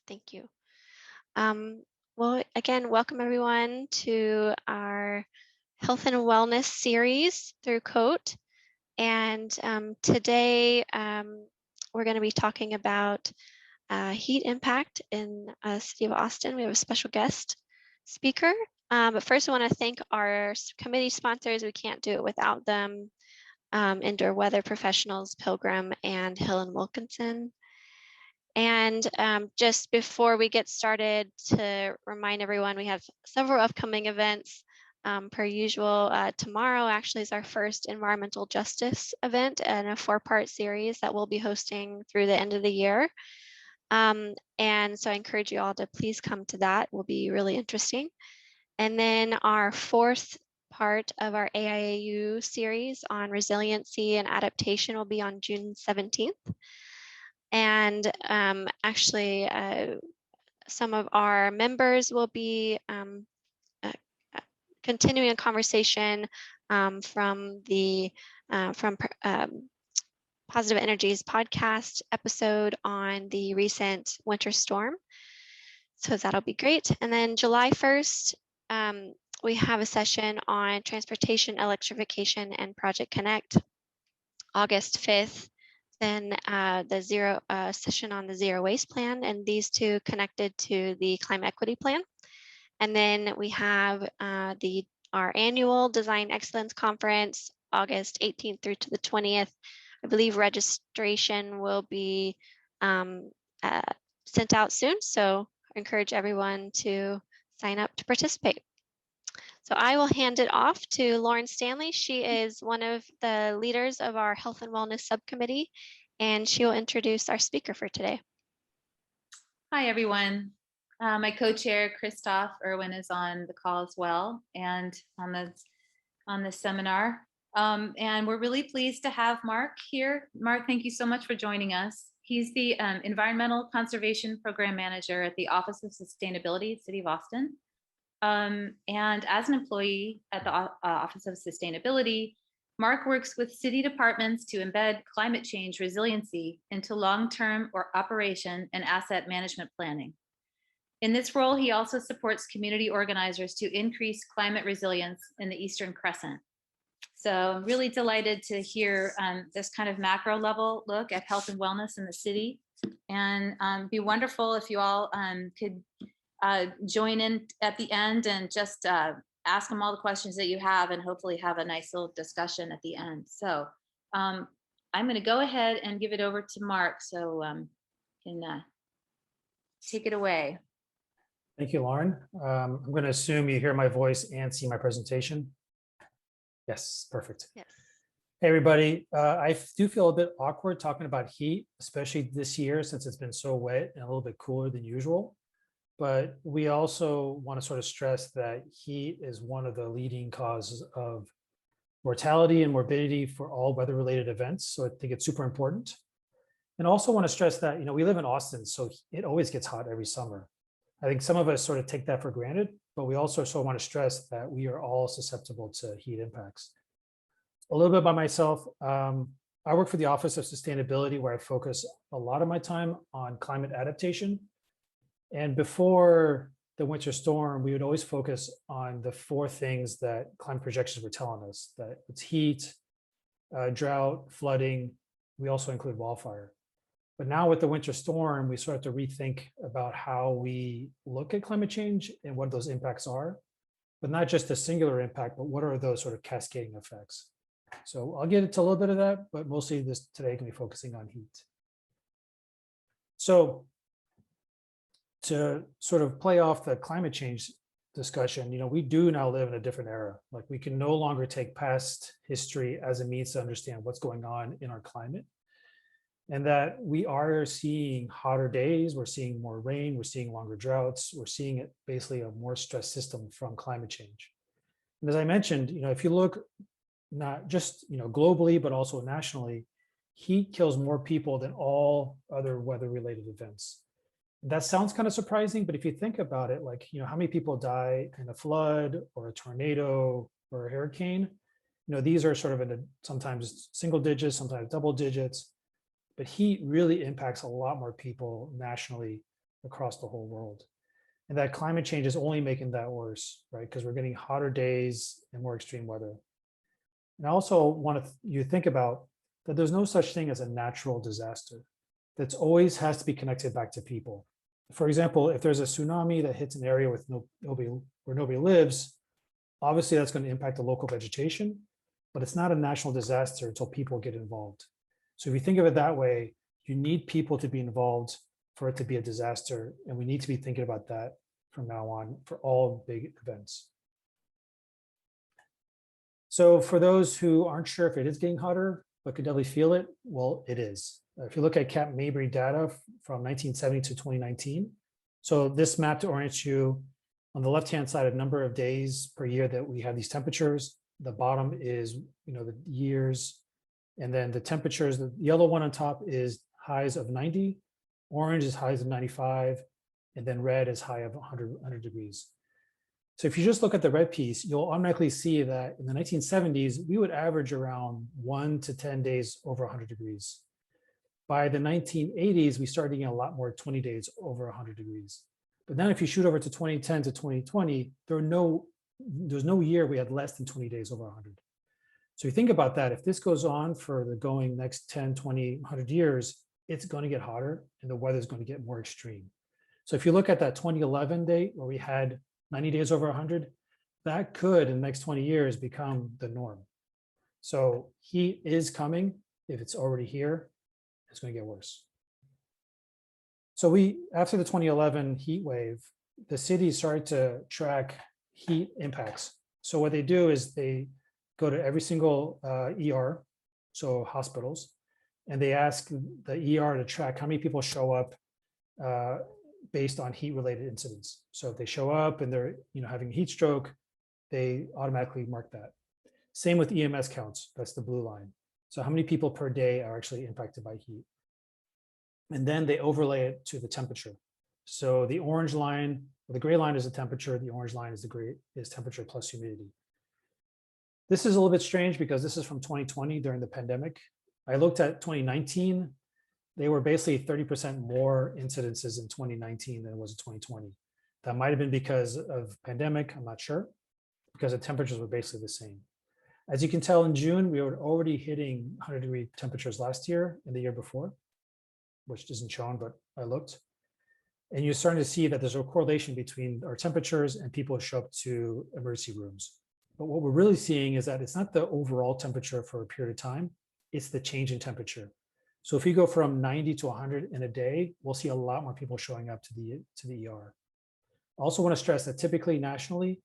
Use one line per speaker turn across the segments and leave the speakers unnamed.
Thank you. Um, well, again, welcome everyone to our health and wellness series through COTE. And today we're going to be talking about heat impact in the city of Austin. We have a special guest speaker. But first, I want to thank our committee sponsors. We can't do it without them. Indoor weather professionals, Pilgrim and Hill and Wilkinson. And just before we get started, to remind everyone, we have several upcoming events. Per usual, tomorrow actually is our first environmental justice event and a 4-part series that we'll be hosting through the end of the year. And so I encourage you all to please come to that. It will be really interesting. And then our 4th part of our AIAU series on resiliency and adaptation will be on June 17th. And actually, some of our members will be continuing a conversation from the Positive Energies podcast episode on the recent winter storm. So that'll be great. And then July 1st, we have a session on transportation, electrification, and Project Connect. August 5th, then the session on the zero waste plan, and these two connected to the climate equity plan. And then we have our annual Design Excellence Conference, August 18th through to the 20th. I believe registration will be sent out soon, so I encourage everyone to sign up to participate. So I will hand it off to Lauren Stanley. She is one of the leaders of our Health and Wellness Subcommittee, and she will introduce our speaker for today.
Hi, everyone. My co-chair, Christoph Irwin, is on the call as well and on the seminar. And we're really pleased to have Mark here. Mark, thank you so much for joining us. He's the Environmental Conservation Program Manager at the Office of Sustainability, City of Austin. And as an employee at the Office of Sustainability, Mark works with city departments to embed climate change resiliency into long-term or operation and asset management planning. In this role, he also supports community organizers to increase climate resilience in the Eastern Crescent. So I'm really delighted to hear this kind of macro level look at health and wellness in the city, and be wonderful if you all could join in at the end and just ask him all the questions that you have, and hopefully have a nice little discussion at the end. So I'm going to go ahead and give it over to Mark, so can take it away.
Thank you, Lauren. I'm going to assume you hear my voice and see my presentation. Yes, perfect.
Yes.
Hey, everybody. I do feel a bit awkward talking about heat, especially this year since it's been so wet and a little bit cooler than usual. But we also want to sort of stress that heat is one of the leading causes of mortality and morbidity for all weather-related events. So I think it's super important. And also want to stress that, we live in Austin, so it always gets hot every summer. I think some of us sort of take that for granted, but we also sort of want to stress that we are all susceptible to heat impacts. A little bit about myself. I work for the Office of Sustainability, where I focus a lot of my time on climate adaptation. And before the winter storm, we would always focus on the 4 things that climate projections were telling us, that it's heat, drought, flooding. We also include wildfire. But now with the winter storm, we sort of have to rethink about how we look at climate change and what those impacts are, but not just a singular impact, but what are those sort of cascading effects. So I'll get into a little bit of that, but mostly this today can be focusing on heat. So to sort of play off the climate change discussion, we do now live in a different era. Like, we can no longer take past history as a means to understand what's going on in our climate. And that we are seeing hotter days, we're seeing more rain, we're seeing longer droughts, we're seeing it basically a more stressed system from climate change. And as I mentioned, if you look not just globally, but also nationally, heat kills more people than all other weather-related events. And that sounds kind of surprising, but if you think about it, like, how many people die in a flood or a tornado or a hurricane? These are sort of in sometimes single digits, sometimes double digits. But heat really impacts a lot more people nationally across the whole world. And that climate change is only making that worse, right? Because we're getting hotter days and more extreme weather. And I also want you to think about that there's no such thing as a natural disaster. That's always has to be connected back to people. For example, if there's a tsunami that hits an area with where nobody lives, obviously that's going to impact the local vegetation, but it's not a national disaster until people get involved. So if you think of it that way, you need people to be involved for it to be a disaster, and we need to be thinking about that from now on for all big events. So for those who aren't sure if it is getting hotter, but could definitely feel it, well, it is. If you look at Cap Mabry data from 1970 to 2019, so this map to orient you on the left-hand side, a number of days per year that we have these temperatures. The bottom is, the years, and then the temperatures. The yellow one on top is highs of 90, orange is highs of 95, and then red is high of 100 degrees. So if you just look at the red piece, you'll automatically see that in the 1970s, we would average around 1 to 10 days over 100 degrees. By the 1980s, we started getting a lot more 20 days over 100 degrees. But then if you shoot over to 2010 to 2020, there's no year we had less than 20 days over 100. So you think about that, if this goes on for the going next 10, 20, 100 years, it's going to get hotter and the weather is going to get more extreme. So if you look at that 2011 date where we had 90 days over 100, that could in the next 20 years become the norm. So heat is coming. If it's already here, it's going to get worse. So after the 2011 heat wave, the city started to track heat impacts. So what they do is they go to every single ER, so hospitals, and they ask the ER to track how many people show up based on heat-related incidents. So if they show up and they're having a heat stroke, they automatically mark that. Same with EMS counts. That's the blue line. So how many people per day are actually impacted by heat? And then they overlay it to the temperature. So the orange line, or the gray line is the temperature. The orange line is temperature plus humidity. This is a little bit strange because this is from 2020 during the pandemic. I looked at 2019. They were basically 30% more incidences in 2019 than it was in 2020. That might have been because of pandemic, I'm not sure, because the temperatures were basically the same. As you can tell, in June, we were already hitting 100-degree temperatures last year and the year before, which isn't shown, but I looked. And you're starting to see that there's a correlation between our temperatures and people who show up to emergency rooms. But what we're really seeing is that it's not the overall temperature for a period of time, it's the change in temperature. So if we go from 90 to 100 in a day, we'll see a lot more people showing up to the ER. I also want to stress that typically nationally,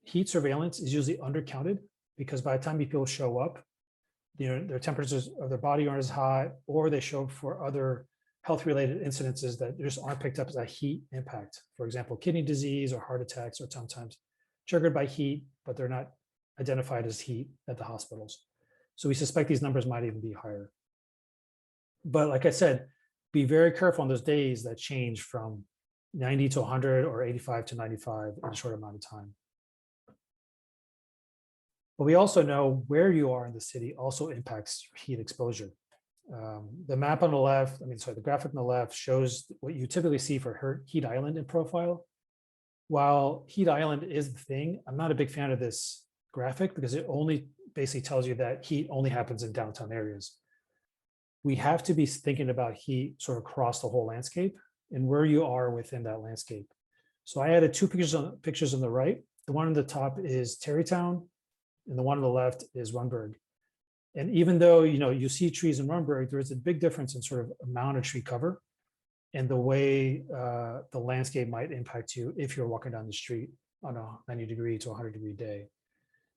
heat surveillance is usually undercounted because by the time people show up, their temperatures of their body aren't as hot, or they show up for other health-related incidences that just aren't picked up as a heat impact. For example, kidney disease or heart attacks are sometimes triggered by heat, but they're not identified as heat at the hospitals. So we suspect these numbers might even be higher. But like I said, be very careful on those days that change from 90 to 100 or 85 to 95 in a short amount of time. But we also know where you are in the city also impacts heat exposure. The map on the left, the graphic on the left shows what you typically see for heat island in profile. While heat island is the thing, I'm not a big fan of this graphic because it only basically tells you that heat only happens in downtown areas. We have to be thinking about heat sort of across the whole landscape and where you are within that landscape. So I added two pictures on the right. The one on the top is Tarrytown, and the one on the left is Runberg. And even though you see trees in Runberg, there is a big difference in sort of amount of tree cover and the way the landscape might impact you if you're walking down the street on a 90-degree to 100-degree day.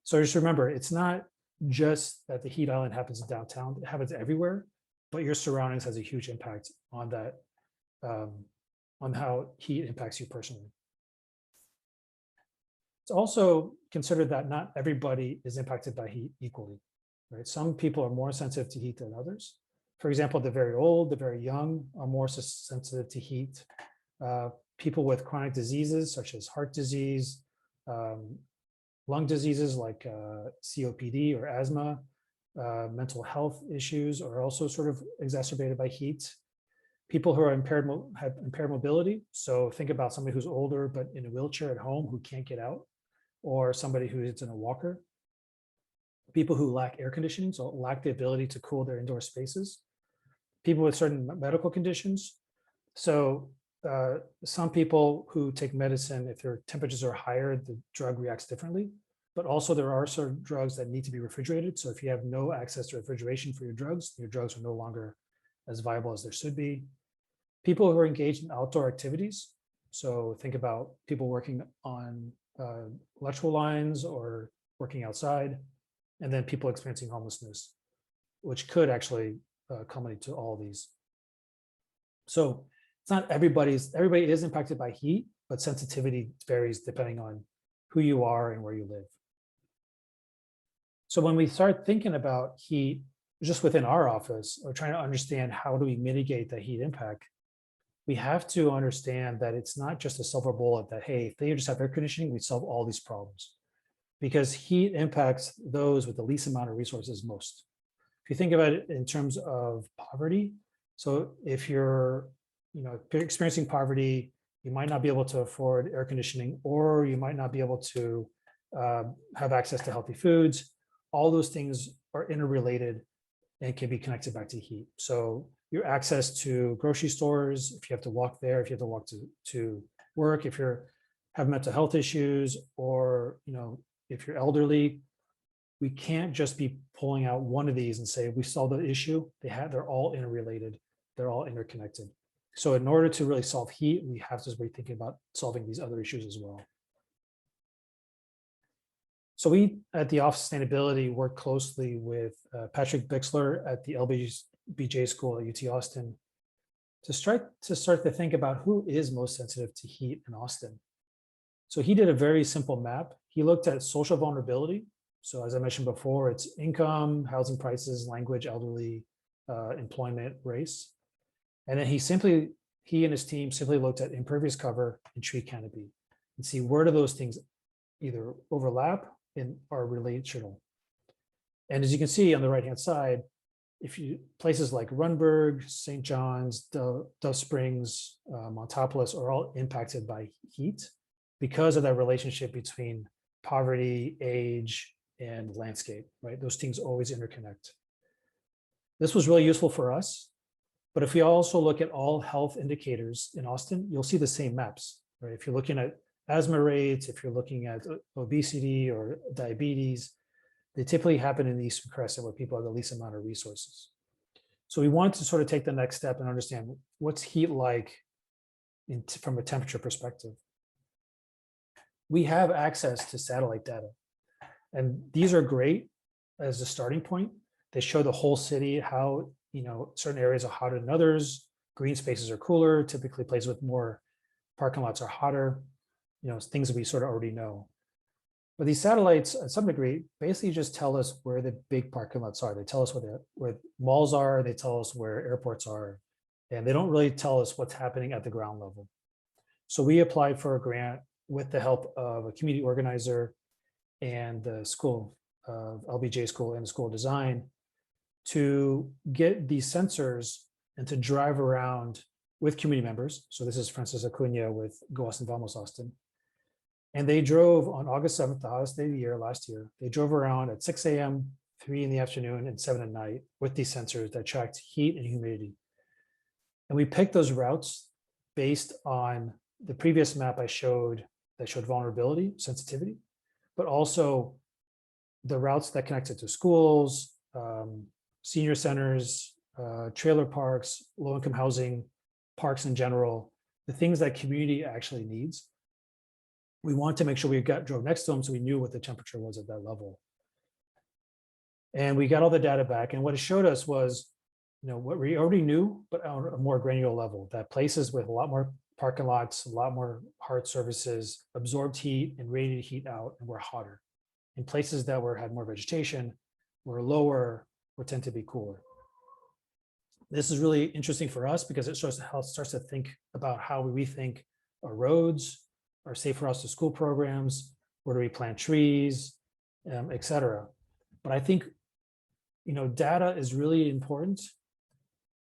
So just remember, it's not just that the heat island happens in downtown, it happens everywhere, but your surroundings has a huge impact on that, on how heat impacts you personally. It's also considered that not everybody is impacted by heat equally, right? Some people are more sensitive to heat than others. For example, the very old, the very young are more sensitive to heat. People with chronic diseases such as heart disease, lung diseases like COPD or asthma, mental health issues are also sort of exacerbated by heat. People who are have impaired mobility. So think about somebody who's older, but in a wheelchair at home who can't get out, or somebody who is in a walker. People who lack air conditioning, so lack the ability to cool their indoor spaces. People with certain medical conditions. So some people who take medicine, if their temperatures are higher, the drug reacts differently. But also there are certain drugs that need to be refrigerated. So if you have no access to refrigeration for your drugs are no longer as viable as there should be. People who are engaged in outdoor activities. So think about people working on electrical lines or working outside, and then people experiencing homelessness, which could actually culminate to all these. So it's not everybody is impacted by heat, but sensitivity varies depending on who you are and where you live. So when we start thinking about heat just within our office, or trying to understand how do we mitigate the heat impact, we have to understand that it's not just a silver bullet that, hey, if they just have air conditioning, we solve all these problems. Because heat impacts those with the least amount of resources most. If you think about it in terms of poverty, so if you're experiencing poverty, you might not be able to afford air conditioning, or you might not be able to have access to healthy foods. All those things are interrelated and can be connected back to heat. So your access to grocery stores, if you have to walk there, if you have to walk to work, if you have mental health issues, or if you're elderly, we can't just be pulling out one of these and say we solve the issue. They're all interrelated. They're all interconnected. So in order to really solve heat, we have to be thinking about solving these other issues as well. So we at the Office of Sustainability work closely with Patrick Bixler at the LBJ School at UT Austin to start to think about who is most sensitive to heat in Austin. So he did a very simple map. He looked at social vulnerability. So as I mentioned before, it's income, housing prices, language, elderly, employment, race. And then he and his team simply looked at impervious cover and tree canopy and see where do those things either overlap and are relational. And as you can see on the right-hand side, places like Runberg, St. John's, Dove Springs, Montopolis are all impacted by heat because of that relationship between poverty, age, and landscape, right? Those things always interconnect. This was really useful for us, but if we also look at all health indicators in Austin, you'll see the same maps, right? If you're looking at asthma rates, if you're looking at obesity or diabetes, they typically happen in the Eastern Crescent where people have the least amount of resources. So we want to sort of take the next step and understand what's heat like from a temperature perspective. We have access to satellite data, and these are great as a starting point. They show the whole city, how certain areas are hotter than others. Green spaces are cooler. Typically, places with more parking lots are hotter. Things that we sort of already know. But these satellites, at some degree, basically just tell us where the big parking lots are. They tell us where malls are. They tell us where airports are, and they don't really tell us what's happening at the ground level. So we applied for a grant with the help of a community organizer and the school of LBJ School and the School of Design to get these sensors and to drive around with community members. So this is Francis Acuna with Go Austin Vamos Austin. And they drove on August 7th, the hottest day of the year last year. They drove around at 6 a.m., 3 in the afternoon, and 7 at night with these sensors that tracked heat and humidity. And we picked those routes based on the previous map I showed that showed vulnerability, sensitivity, but also the routes that connected to schools, senior centers, trailer parks, low-income housing, parks in general, the things that community actually needs. We want to make sure we drove next to them so we knew what the temperature was at that level. And we got all the data back. And what it showed us was, what we already knew, but on a more granular level, that places with a lot more parking lots, a lot more hard surfaces, absorbed heat and radiated heat out and were hotter. In places that had more vegetation, were lower, or tend to be cooler. This is really interesting for us because it shows how it starts to think about how we rethink our roads, our safe routes to school programs, where do we plant trees, et cetera. But I think, data is really important,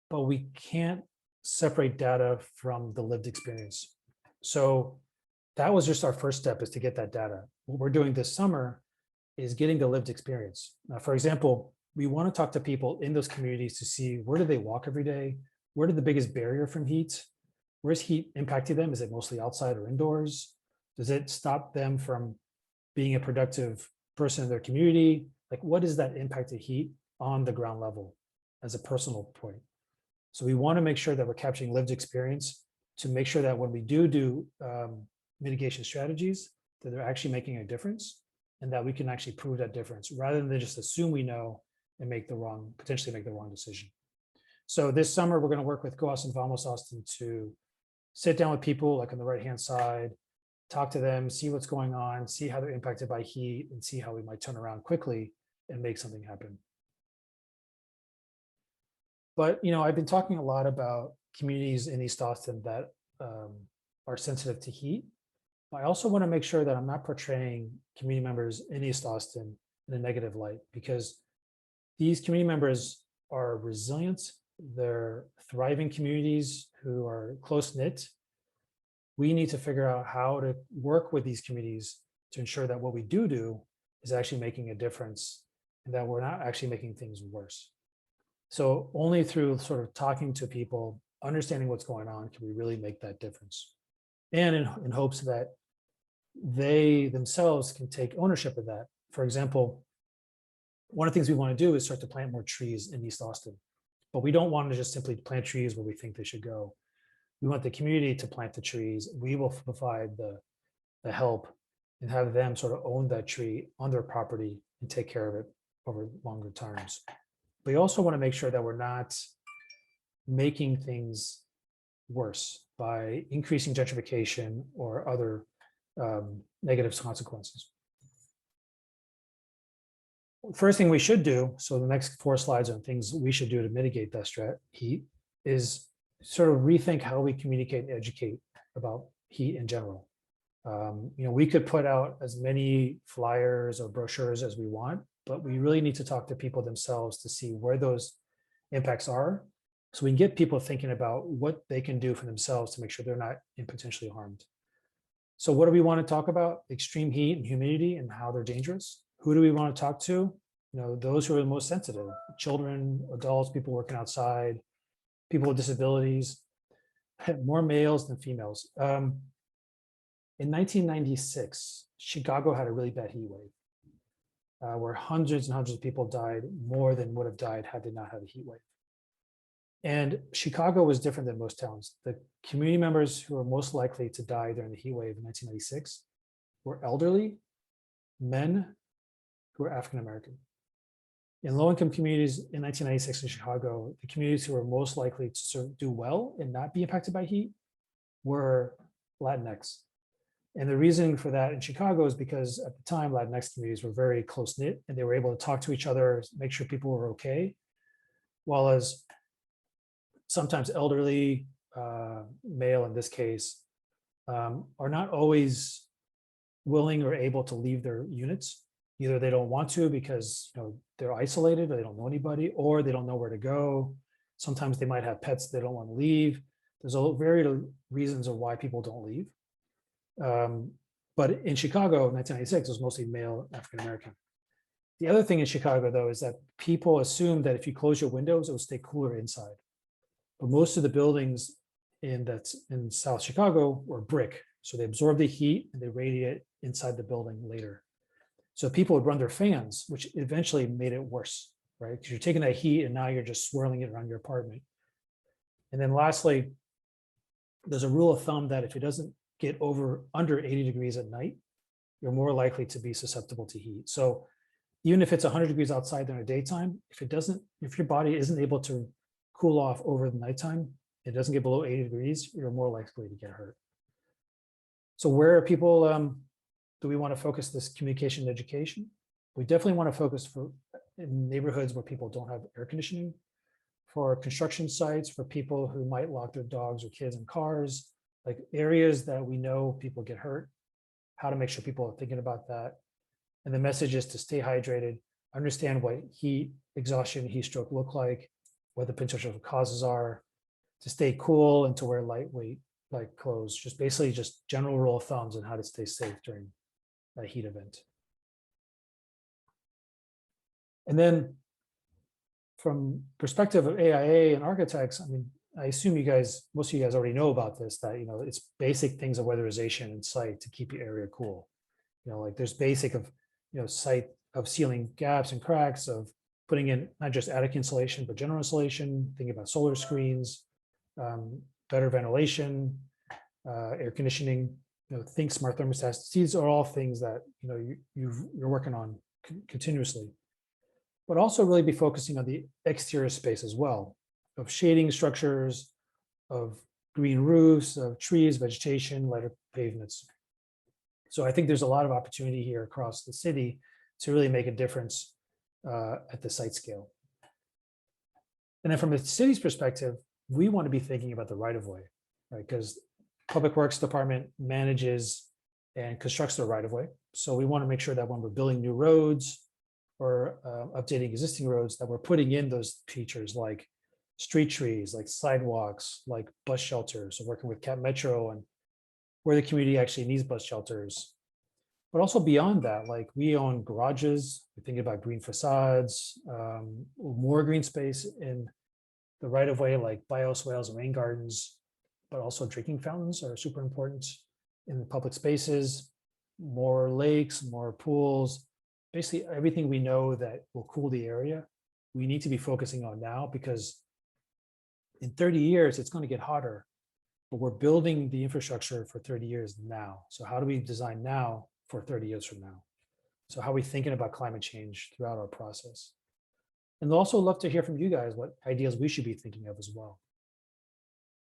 but we can't separate data from the lived experience. So that was just our first step, is to get that data. What we're doing this summer is getting the lived experience. Now, for example, we want to talk to people in those communities to see, where do they walk every day? Where did the biggest barrier from heat? Where's heat impacting them? Is it mostly outside or indoors? Does it stop them from being a productive person in their community? Like, what is that impact of heat on the ground level as a personal point? So we want to make sure that we're capturing lived experience, to make sure that when we do mitigation strategies, that they're actually making a difference, and that we can actually prove that difference, rather than just assume we know and potentially make the wrong decision. So this summer, we're going to work with Go Austin, Vamos Austin to sit down with people, like on the right-hand side, talk to them, see what's going on, see how they're impacted by heat, and see how we might turn around quickly and make something happen. But, I've been talking a lot about communities in East Austin that are sensitive to heat. I also want to make sure that I'm not portraying community members in East Austin in a negative light, because these community members are resilient. They're thriving communities who are close-knit. We need to figure out how to work with these communities to ensure that what we do is actually making a difference, and that we're not actually making things worse. So only through sort of talking to people, understanding what's going on, can we really make that difference. And in hopes that they themselves can take ownership of that. For example, one of the things we want to do is start to plant more trees in East Austin, but we don't want to just simply plant trees where we think they should go. We want the community to plant the trees. We will provide the help and have them sort of own that tree on their property and take care of it over longer terms. We also want to make sure that we're not making things worse by increasing gentrification or other negative consequences. First thing we should do, so the next 4 slides on things we should do to mitigate that heat, is sort of rethink how we communicate and educate about heat in general. We could put out as many flyers or brochures as we want, but we really need to talk to people themselves to see where those impacts are, so we can get people thinking about what they can do for themselves to make sure they're not potentially harmed. So what do we want to talk about? Extreme heat and humidity and how they're dangerous. Who do we want to talk to? Those who are the most sensitive: children, adults, people working outside, people with disabilities, more males than females. In 1996, Chicago had a really bad heat wave, where hundreds and hundreds of people died, more than would have died had they not had a heat wave. And Chicago was different than most towns. The community members who were most likely to die during the heat wave in 1996 were elderly, men who were African-American. In low-income communities in 1996 in Chicago, the communities who were most likely to do well and not be impacted by heat were Latinx. And the reasoning for that in Chicago is because at the time, Latinx communities were very close-knit and they were able to talk to each other, make sure people were okay. While as sometimes elderly, male in this case, are not always willing or able to leave their units. Either they don't want to because they're isolated, or they don't know anybody, or they don't know where to go. Sometimes they might have pets they don't want to leave. There's a variety reasons of why people don't leave. But in Chicago, in 1996, it was mostly male African-American. The other thing in Chicago, though, is that people assume that if you close your windows, it will stay cooler inside. But most of the buildings in South Chicago were brick. So they absorb the heat and they radiate inside the building later. So people would run their fans, which eventually made it worse, right? Because you're taking that heat and now you're just swirling it around your apartment. And then lastly, there's a rule of thumb that if it doesn't get under 80 degrees at night, you're more likely to be susceptible to heat. So even if it's 100 degrees outside during the daytime, if your body isn't able to cool off over the nighttime, it doesn't get below 80 degrees, you're more likely to get hurt. So where are people, do we want to focus this communication and education? We definitely want to focus in neighborhoods where people don't have air conditioning, for construction sites, for people who might lock their dogs or kids in cars, like areas that we know people get hurt, how to make sure people are thinking about that. And the message is to stay hydrated, understand what heat exhaustion, heat stroke look like, what the potential causes are, to stay cool and to wear lightweight like clothes. Just basically just general rule of thumbs on how to stay safe during a heat event. And then from perspective of AIA and architects, I mean, I assume most of you guys already know about this, that, it's basic things of weatherization and site to keep your area cool. Like there's basic of, site of sealing gaps and cracks, of putting in not just attic insulation, but general insulation, thinking about solar screens, better ventilation, air conditioning, think smart thermostats. These are all things that, you're working on continuously, but also really be focusing on the exterior space as well, of shading structures, of green roofs, of trees, vegetation, lighter pavements. So I think there's a lot of opportunity here across the city to really make a difference at the site scale. And then from the city's perspective, we want to be thinking about the right of way, right? Because Public Works Department manages and constructs the right of way. So we want to make sure that when we're building new roads or updating existing roads, that we're putting in those features like street trees, like sidewalks, like bus shelters. So working with Cap Metro and where the community actually needs bus shelters. But also beyond that, like we own garages, we're thinking about green facades, more green space in the right of way, like bioswales and rain gardens, but also drinking fountains are super important in the public spaces, more lakes, more pools, basically everything we know that will cool the area, we need to be focusing on now, because in 30 years, it's going to get hotter, but we're building the infrastructure for 30 years now. So how do we design now for 30 years from now? So how are we thinking about climate change throughout our process? And also love to hear from you guys what ideas we should be thinking of as well.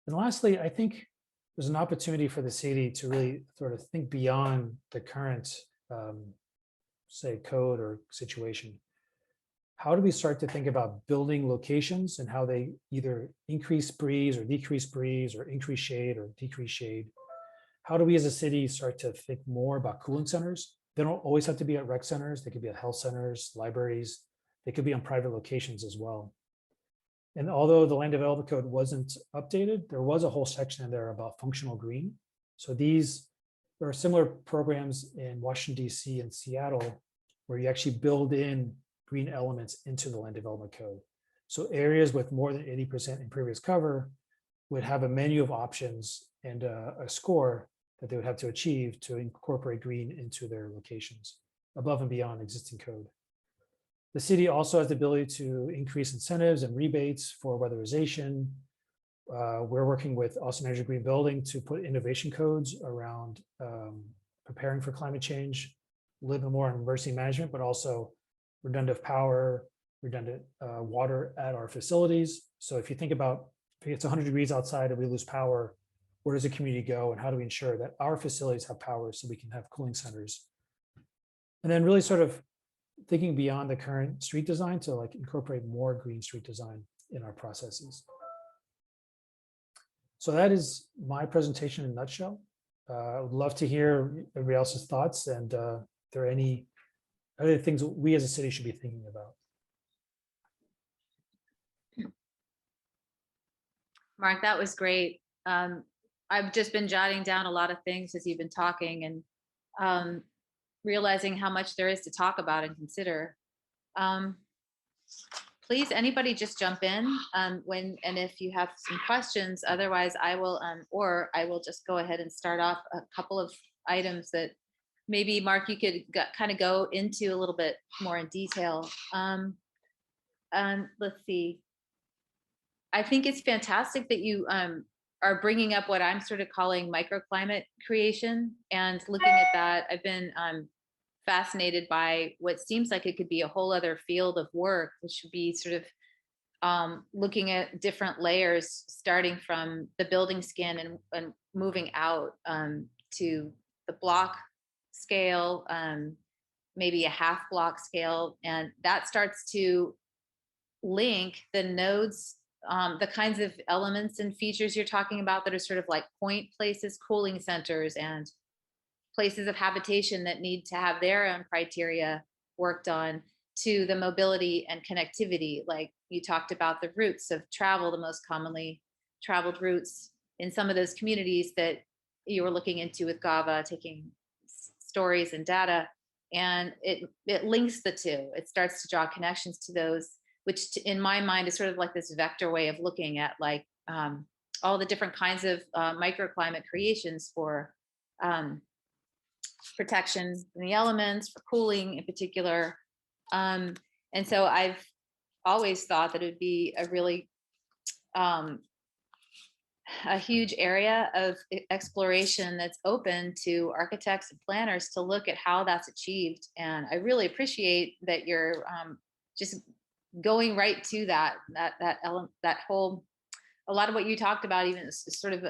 And lastly, I think there's an opportunity for the city to really sort of think beyond the current, say, code or situation. How do we start to think about building locations and how they either increase breeze or decrease breeze, or increase shade or decrease shade? How do we as a city start to think more about cooling centers? They don't always have to be at rec centers. They could be at health centers, libraries. They could be on private locations as well. And although the land development code wasn't updated, there was a whole section in there about functional green. So there are similar programs in Washington, DC and Seattle, where you actually build in green elements into the land development code. So areas with more than 80% impervious cover would have a menu of options and a score that they would have to achieve to incorporate green into their locations above and beyond existing code. The city also has the ability to increase incentives and rebates for weatherization. We're working with Austin Energy Green Building to put innovation codes around preparing for climate change, a little bit more on emergency management, but also redundant power, redundant water at our facilities. So if you think about, if it's 100 degrees outside and we lose power, where does the community go, and how do we ensure that our facilities have power so we can have cooling centers? And then really sort of thinking beyond the current street design to like incorporate more green street design in our processes. So that is my presentation in a nutshell. I would love to hear everybody else's thoughts, and if there are any other things we as a city should be thinking about.
Mark, that was great. I've just been jotting down a lot of things as you've been talking, and realizing how much there is to talk about and consider. Please, anybody just jump in and if you have some questions. Otherwise, I will just go ahead and start off a couple of items that maybe, Mark, you could kind of go into a little bit more in detail. And let's see. I think it's fantastic that you are bringing up what I'm sort of calling microclimate creation and looking at that. I've been fascinated by what seems like it could be a whole other field of work, which would be sort of looking at different layers, starting from the building skin and moving out to the block scale, maybe a half block scale. And that starts to link the nodes, the kinds of elements and features you're talking about that are sort of like point places, cooling centers, and places of habitation that need to have their own criteria worked on, to the mobility and connectivity. Like you talked about the routes of travel, the most commonly traveled routes in some of those communities that you were looking into with GAVA, taking stories and data, and it links the two. It starts to draw connections to those, which in my mind is sort of like this vector way of looking at like all the different kinds of microclimate creations for protection from the elements, for cooling in particular. And so I've always thought that it would be a really a huge area of exploration that's open to architects and planners to look at how that's achieved. And I really appreciate that you're just going right to that element, that whole, a lot of what you talked about even is sort of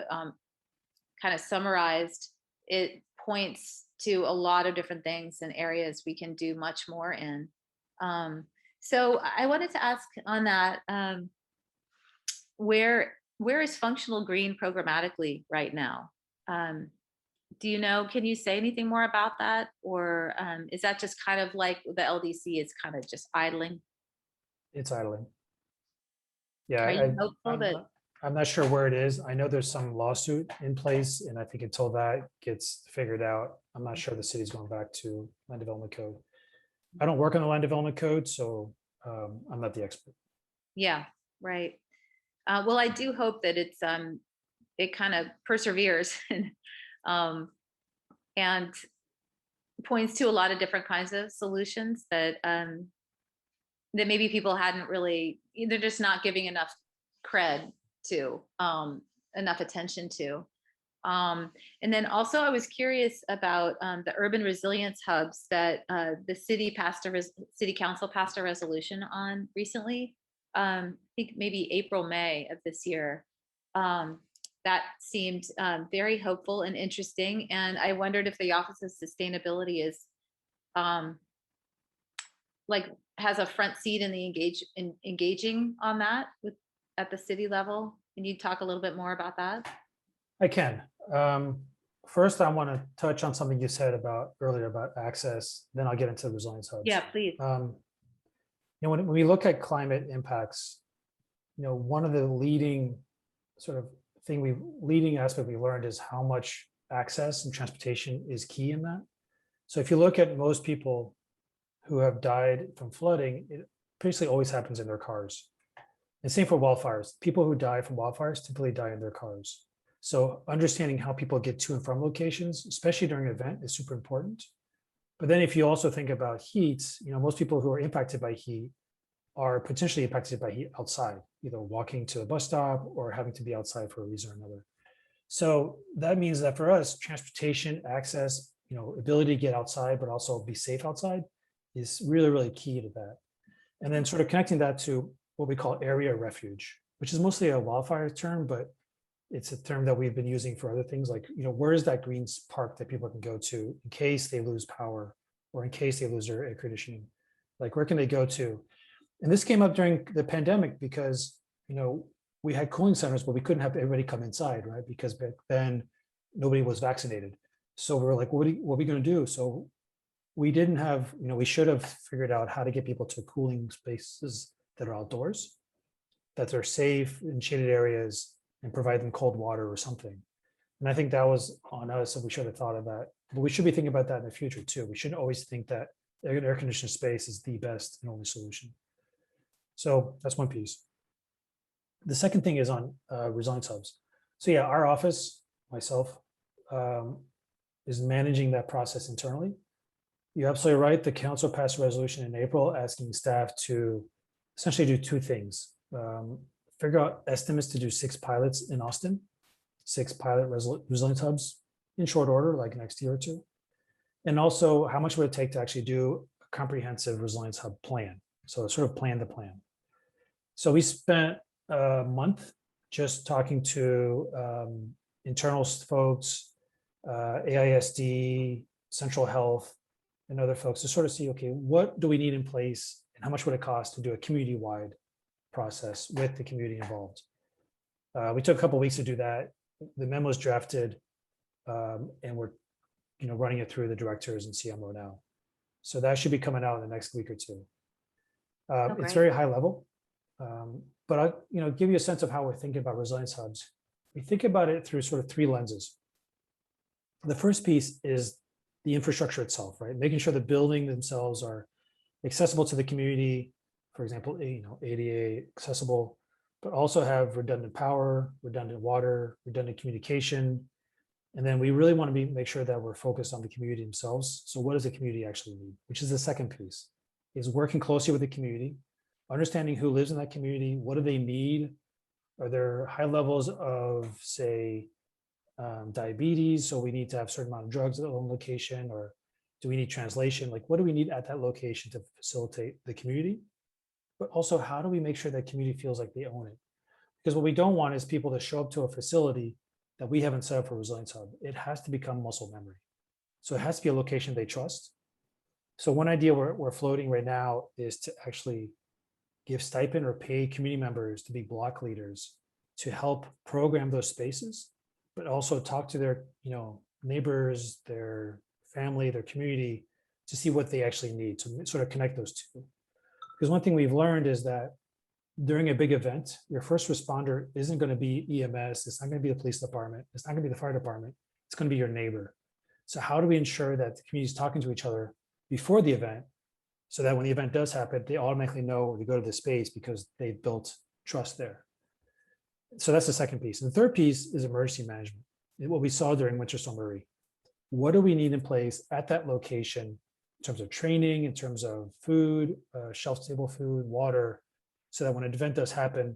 kind of summarized. It points to a lot of different things and areas we can do much more in. So I wanted to ask on that, where is functional green programmatically right now? Do you know, can you say anything more about that? Or is that just kind of like the LDC is kind of just idling?
It's idling. Yeah,
Are you hopeful that?
I'm not sure where it is. I know there's some lawsuit in place, and I think until that gets figured out, I'm not sure the city's going back to land development code. I don't work on the land development code, so I'm not the expert.
Yeah, right. Well, I do hope that it's it kind of perseveres and points to a lot of different kinds of solutions that that maybe people hadn't really, they're just not giving enough cred to, enough attention to. And then also I was curious about the urban resilience hubs that the city council passed a resolution on recently. I think maybe April, May of this year. That seemed very hopeful and interesting. And I wondered if the Office of Sustainability is like has a front seat in the engaging on that at the city level. Can you talk a little bit more about that?
I can. First, I want to touch on something you said earlier about access. Then I'll get into the resilience hubs.
Yeah, please.
When we look at climate impacts, one of the leading aspect we learned is how much access and transportation is key in that. So if you look at most people who have died from flooding, it basically always happens in their cars. And same for wildfires. People who die from wildfires typically die in their cars. So understanding how people get to and from locations, especially during an event, is super important. But then if you also think about heat, most people who are impacted by heat are potentially impacted by heat outside, either walking to a bus stop or having to be outside for a reason or another. So that means that for us, transportation, access, ability to get outside, but also be safe outside is really, really key to that. And then sort of connecting that to what we call area refuge, which is mostly a wildfire term, but it's a term that we've been using for other things like, where is that green park that people can go to in case they lose power or in case they lose their air conditioning? Like, where can they go to? And this came up during the pandemic because, we had cooling centers, but we couldn't have everybody come inside, right? Because back then nobody was vaccinated. So we were like, what are we going to do? So we didn't have, we should have figured out how to get people to cooling spaces that are outdoors, that are safe in shaded areas, and provide them cold water or something. And I think that was on us, and we should have thought of that. But we should be thinking about that in the future too. We shouldn't always think that air conditioned space is the best and only solution. So that's one piece. The second thing is on resilience hubs. So yeah, our office, myself, is managing that process internally. You're absolutely right. The council passed a resolution in April asking staff to essentially do two things. Figure out estimates to do 6 pilots in Austin, 6 pilot resilience hubs in short order, like next year or two. And also how much would it take to actually do a comprehensive resilience hub plan? So sort of plan the plan. So we spent a month just talking to internal folks, AISD, Central Health, and other folks to sort of see, okay, what do we need in place and how much would it cost to do a community-wide process with the community involved. We took a couple of weeks to do that. The memo is drafted, and we're running it through the directors and CMO now. So that should be coming out in the next week or two. It's very high level. But I'll, give you a sense of how we're thinking about resilience hubs. We think about it through sort of three lenses. The first piece is the infrastructure itself, right? Making sure the buildings themselves are accessible to the community, for example, ADA accessible, but also have redundant power, redundant water, redundant communication. And then we really want to make sure that we're focused on the community themselves. So what does the community actually need? Which is the second piece, is working closely with the community, understanding who lives in that community, what do they need? Are there high levels of, say, diabetes? So we need to have a certain amount of drugs at one location, or do we need translation? Like, what do we need at that location to facilitate the community? But also, how do we make sure that community feels like they own it? Because what we don't want is people to show up to a facility that we haven't set up for Resilience Hub. It has to become muscle memory. So it has to be a location they trust. So one idea we're floating right now is to actually give stipend or pay community members to be block leaders to help program those spaces, but also talk to their neighbors, their family, their community, to see what they actually need, to sort of connect those two. Because one thing we've learned is that during a big event, your first responder isn't going to be EMS, it's not going to be the police department, it's not going to be the fire department, it's going to be your neighbor. So how do we ensure that the community is talking to each other before the event, so that when the event does happen, they automatically know to go to the space because they've built trust there? So that's the second piece. And the third piece is emergency management. What we saw during Winter Storm Uri. What do we need in place at that location in terms of training, in terms of food, shelf-stable food, water, so that when an event does happen,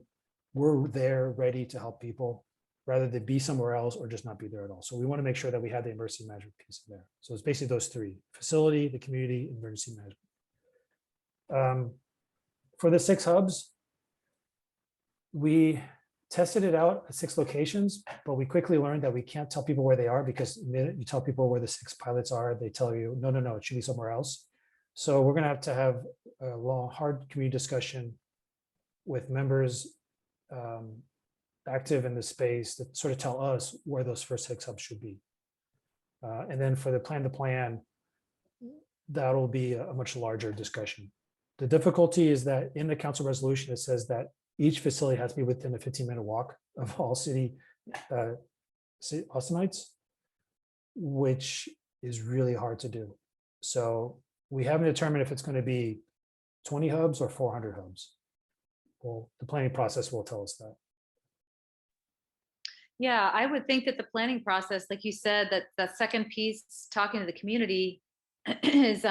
we're there ready to help people, rather than be somewhere else or just not be there at all. So we want to make sure that we have the emergency management piece in there. So it's basically those three: facility, the community, emergency management. For the 6 hubs, we tested it out at 6 locations, but we quickly learned that we can't tell people where they are, because the minute you tell people where the 6 pilots are, they tell you, no, it should be somewhere else. So we're going to have a long, hard community discussion with members active in the space that sort of tell us where those first 6 hubs should be. And then for the plan, that'll be a much larger discussion. The difficulty is that in the council resolution, it says that each facility has to be within a 15-minute walk of all city Austinites, which is really hard to do. So we haven't determined if it's going to be 20 hubs or 400 hubs. Well, the planning process will tell us that.
Yeah, I would think that the planning process, like you said, that second piece, talking to the community, is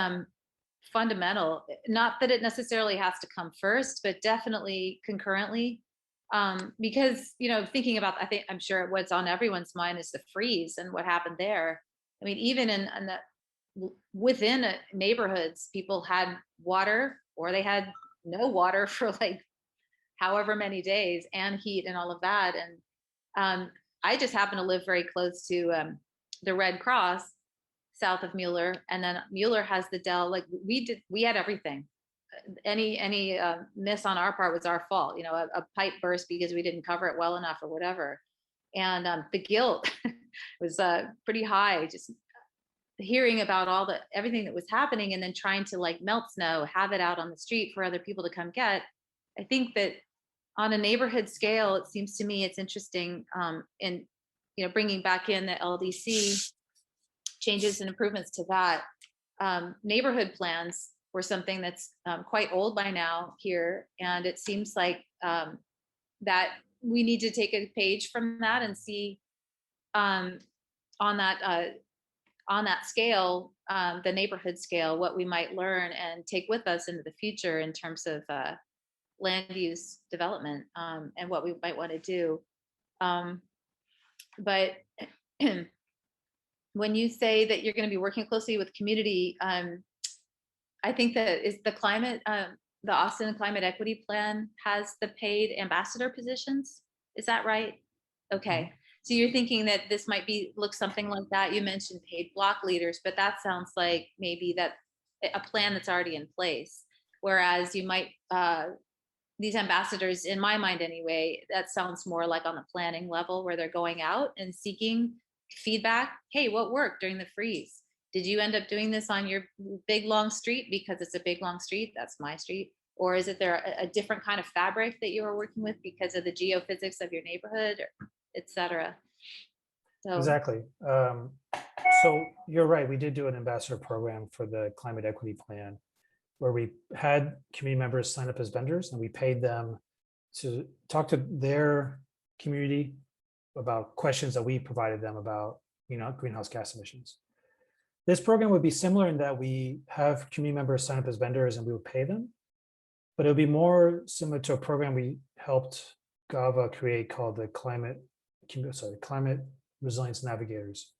fundamental. Not that it necessarily has to come first, but definitely concurrently. Because thinking about, I'm sure what's on everyone's mind is the freeze and what happened there. I mean, even in within neighborhoods, people had water or they had no water for like however many days, and heat and all of that. And I just happen to live very close to the Red Cross south of Mueller, and then Mueller has the Dell. Like we had everything. Any miss on our part was our fault. A pipe burst because we didn't cover it well enough or whatever. And the guilt was pretty high, just hearing about everything that was happening, and then trying to like melt snow, have it out on the street for other people to come get. I think that on a neighborhood scale, it seems to me it's interesting in bringing back in the LDC changes and improvements to that. Neighborhood plans were something that's quite old by now here, and it seems like that we need to take a page from that and see on that scale, the neighborhood scale, what we might learn and take with us into the future in terms of land use development, and what we might want to do. But when you say that you're going to be working closely with community, I think that is the climate, the Austin Climate Equity Plan has the paid ambassador positions. Is that right? Okay. So you're thinking that this might look something like that. You mentioned paid block leaders, but that sounds like maybe that a plan that's already in place. Whereas you might, these ambassadors, in my mind anyway, that sounds more like on the planning level, where they're going out and seeking feedback. Hey, what worked during the freeze? Did you end up doing this on your big long street because it's a big long street? That's my street. Or is it there a different kind of fabric that you are working with because of the geophysics of your neighborhood, et cetera? So
Exactly. So you're right. We did do an ambassador program for the climate equity plan where we had community members sign up as vendors and we paid them to talk to their community about questions that we provided them about, greenhouse gas emissions. This program would be similar in that we have community members sign up as vendors and we would pay them, but it would be more similar to a program we helped GAVA create called the Climate Resilience Navigators.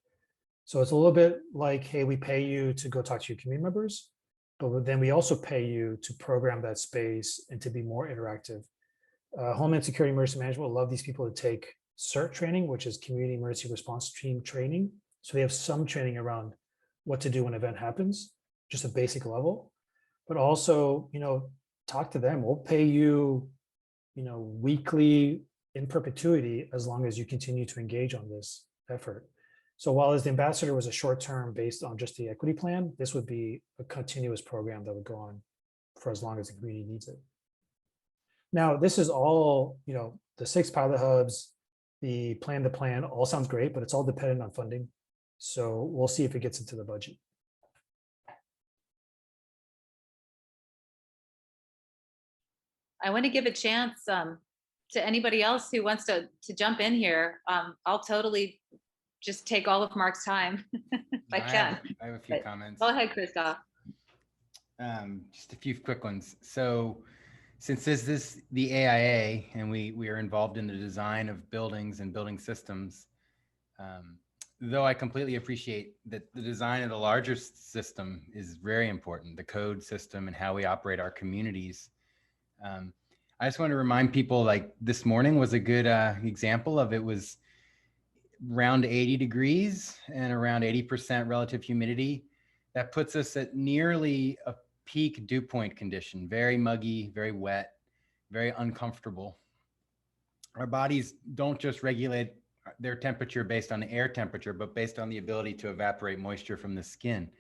So it's a little bit like, hey, we pay you to go talk to your community members, but then we also pay you to program that space and to be more interactive. Homeland Security Emergency Management will love these people to take CERT training, which is Community Emergency Response Team training. So they have some training around what to do when an event happens, just a basic level, but also, talk to them. We'll pay you, weekly in perpetuity as long as you continue to engage on this effort. So while as the ambassador was a short term based on just the equity plan, this would be a continuous program that would go on for as long as the community needs it. Now, this is all, the 6 pilot hubs, the plan all sounds great, but it's all dependent on funding. So we'll see if it gets into the budget.
I want to give a chance to anybody else who wants to jump in here. I'll totally just take all of Mark's time if I can.
I have a few
But
comments.
go ahead, Christoph.
Just a few quick ones. So since this is the AIA and we are involved in the design of buildings and building systems, though I completely appreciate that the design of the larger system is very important, the code system and how we operate our communities. I just want to remind people, like this morning was a good example of it. Was around 80 degrees and around 80% relative humidity. That puts us at nearly a peak dew point condition, very muggy, very wet, very uncomfortable. Our bodies don't just regulate their temperature based on the air temperature, but based on the ability to evaporate moisture from the skin.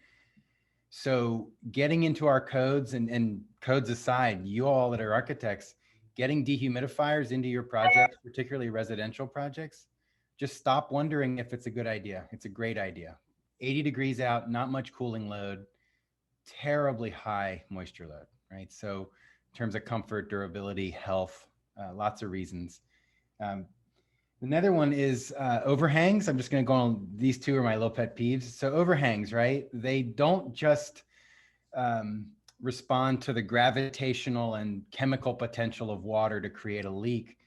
So getting into our codes and codes aside, you all that are architects, getting dehumidifiers into your projects, particularly residential projects, just stop wondering if it's a good idea. It's a great idea. 80 degrees out, not much cooling load, terribly high moisture load, right? So in terms of comfort, durability, health, lots of reasons. Another one is overhangs. I'm just going to go on. These two are my low pet peeves. So overhangs, right? They don't just respond to the gravitational and chemical potential of water to create a leak.